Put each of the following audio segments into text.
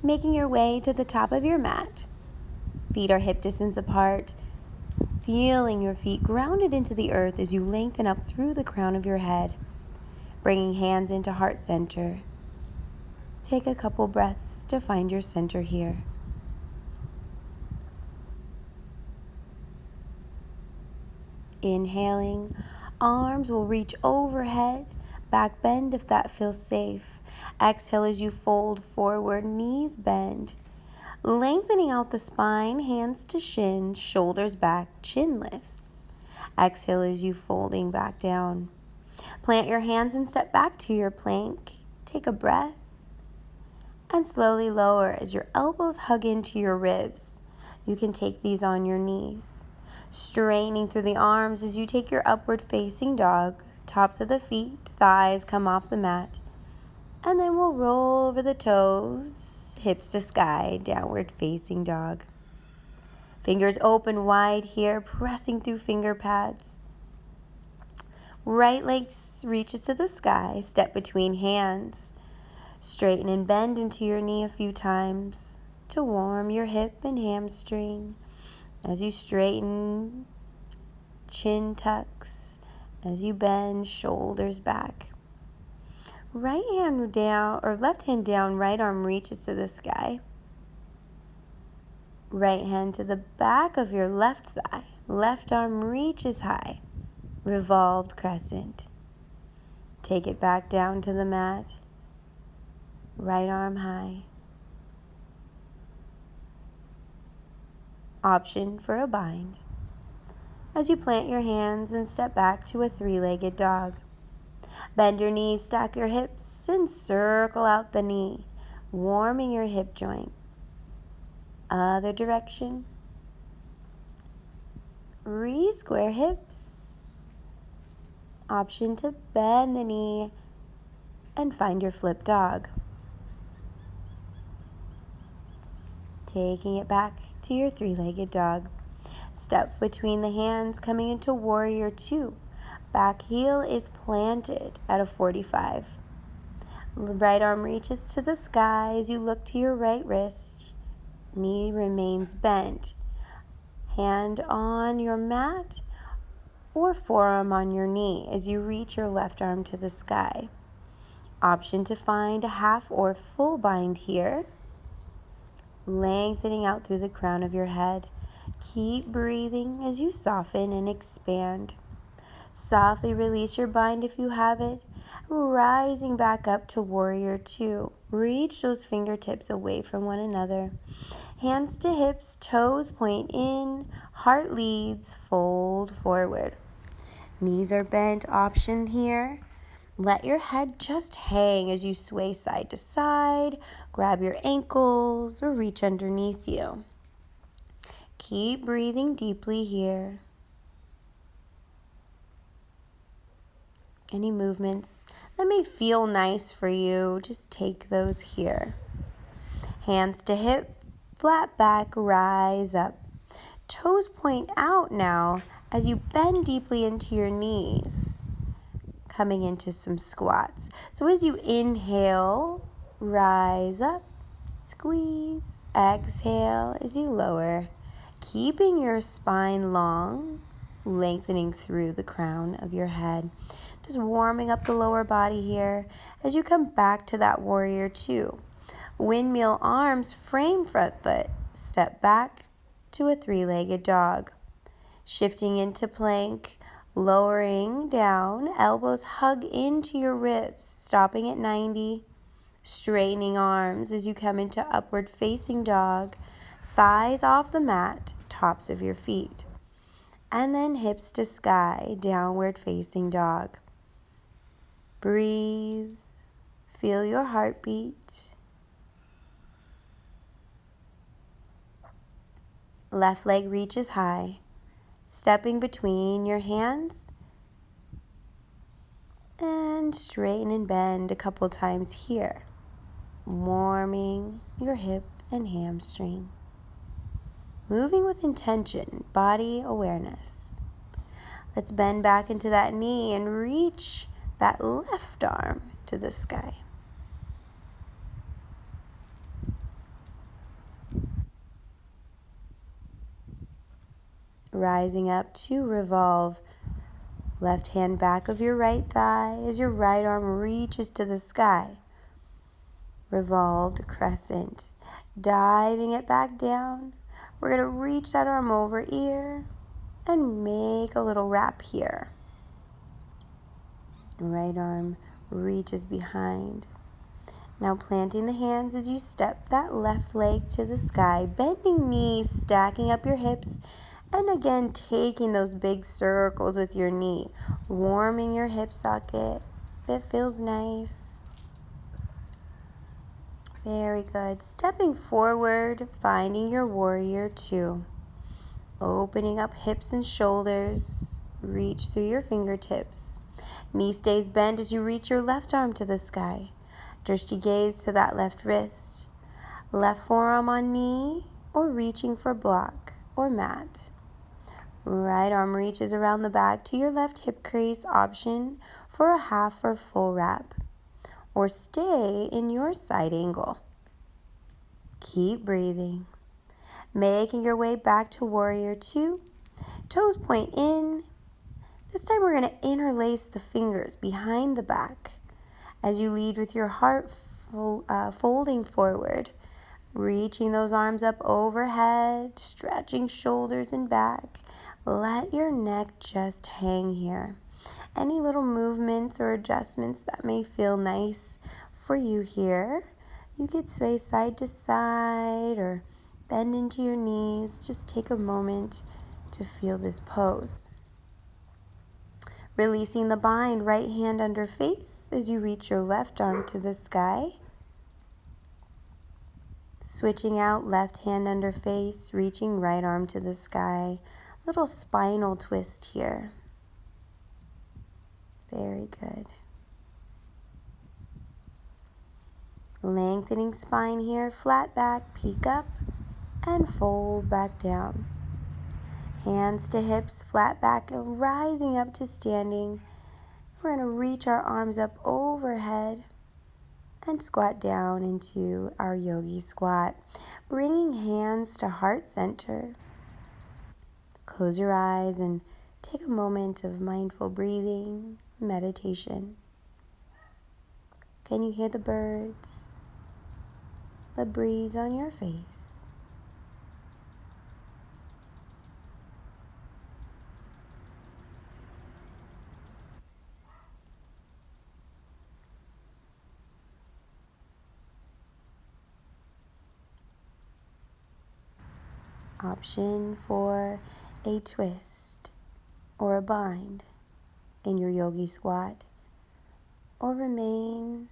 Making your way to the top of your mat. Feet are hip distance apart. Feeling your feet grounded into the earth as you lengthen up through the crown of your head. Bringing hands into heart center. Take a couple breaths to find your center here. Inhaling, arms will reach overhead, back bend if that feels safe. Exhale as you fold forward, knees bend. Lengthening out the spine, hands to shins, shoulders back, chin lifts. Exhale as you folding back down. Plant your hands and step back to your plank. Take a breath. And slowly lower as your elbows hug into your ribs. You can take these on your knees. Straightening through the arms as you take your upward facing dog. Tops of the feet, thighs come off the mat. And then we'll roll over the toes, hips to sky, downward facing dog. Fingers open wide here, pressing through finger pads. Right leg reaches to the sky, step between hands. Straighten and bend into your knee a few times to warm your hip and hamstring. As you straighten, chin tucks. As you bend, shoulders back. Right hand down, or left hand down, right arm reaches to the sky. Right hand to the back of your left thigh. Left arm reaches high. Revolved crescent. Take it back down to the mat. Right arm high. Option for a bind. As you plant your hands and step back to a three-legged dog. Bend your knees, stack your hips, and circle out the knee, warming your hip joint. Other direction. Re-square hips. Option to bend the knee and find your flip dog. Taking it back to your three-legged dog. Step between the hands, coming into warrior two. Back heel is planted at a 45. Right arm reaches to the sky as you look to your right wrist. Knee remains bent. Hand on your mat or forearm on your knee as you reach your left arm to the sky. Option to find a half or full bind here. Lengthening out through the crown of your head. Keep breathing as you soften and expand. Softly release your bind if you have it. Rising back up to warrior two. Reach those fingertips away from one another. Hands to hips, toes point in, heart leads, fold forward. Knees are bent, option here. Let your head just hang as you sway side to side. Grab your ankles or reach underneath you. Keep breathing deeply here. Any movements that may feel nice for you, just take those here. Hands to hip, flat back, rise up. Toes point out now as you bend deeply into your knees. Coming into some squats. So as you inhale, rise up, squeeze, exhale as you lower. Keeping your spine long, lengthening through the crown of your head. Just warming up the lower body here as you come back to that warrior two. Windmill arms, frame front foot. Step back to a three-legged dog. Shifting into plank, lowering down. Elbows hug into your ribs, stopping at 90. Straightening arms as you come into upward facing dog. Thighs off the mat, tops of your feet. And then hips to sky, downward facing dog. Breathe. Feel your heartbeat. Left leg reaches high. Stepping between your hands. And straighten and bend a couple times here. Warming your hip and hamstring. Moving with intention, body awareness. Let's bend back into that knee and reach that left arm to the sky. rising up to revolve. Left hand back of your right thigh as your right arm reaches to the sky. Revolved crescent. Diving it back down. We're going to reach that arm over ear and make a little wrap here. Right arm reaches behind. Now planting the hands as you step that left leg to the sky, bending knees, stacking up your hips, and again taking those big circles with your knee, warming your hip socket. It feels nice. Very good. Stepping forward, finding your warrior two. Opening up hips and shoulders. Reach through your fingertips. Knee stays bent as you reach your left arm to the sky. Drishti gaze to that left wrist. Left forearm on knee or reaching for block or mat. Right arm reaches around the back to your left hip crease, option for a half or full wrap. Or stay in your side angle. Keep breathing. Making your way back to warrior two. Toes point in. This time we're going to interlace the fingers behind the back as you lead with your heart folding forward. Reaching those arms up overhead, stretching shoulders and back. Let your neck just hang here. Any little movements or adjustments that may feel nice for you here. You could sway side to side or bend into your knees. Just take a moment to feel this pose. Releasing the bind, right hand under face as you reach your left arm to the sky. Switching out, left hand under face, reaching right arm to the sky. Little spinal twist here. Very good. Lengthening spine here, flat back, peek up, and fold back down. Hands to hips, flat back, rising up to standing. We're going to reach our arms up overhead and squat down into our yogi squat. Bringing hands to heart center. Close your eyes and take a moment of mindful breathing, meditation. Can you hear the birds? The breeze on your face. Option for a twist or a bind in your yogi squat, or remain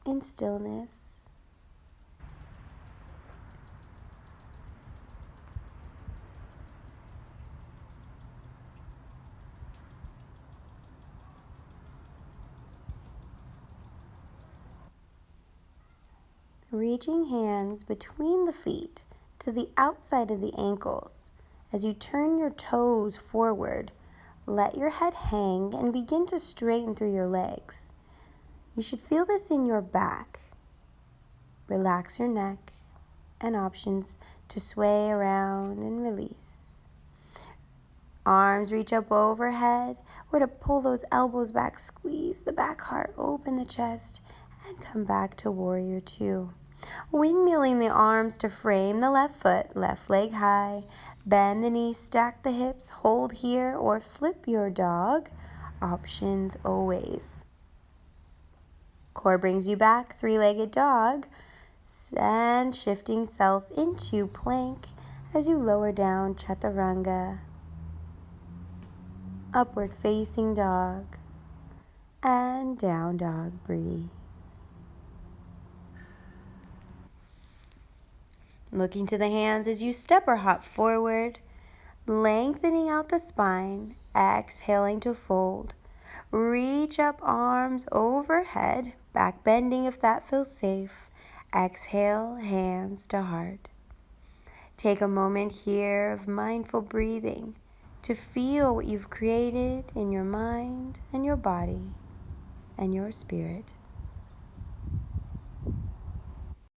in stillness. Reaching hands between the feet to the outside of the ankles. As you turn your toes forward, let your head hang and begin to straighten through your legs. You should feel this in your back. Relax your neck and options to sway around and release. Arms reach up overhead. We're to pull those elbows back, squeeze the back heart, open the chest, and come back to warrior two. Windmilling the arms to frame the left foot, left leg high. Bend the knees, stack the hips, hold here, or flip your dog. Options always. Core brings you back, three-legged dog. And shifting self into plank as you lower down chaturanga. Upward facing dog. And down dog, breathe. Looking to the hands as you step or hop forward, lengthening out the spine, exhaling to fold. Reach up, arms overhead, back bending if that feels safe. Exhale, hands to heart. Take a moment here of mindful breathing to feel what you've created in your mind and your body and your spirit.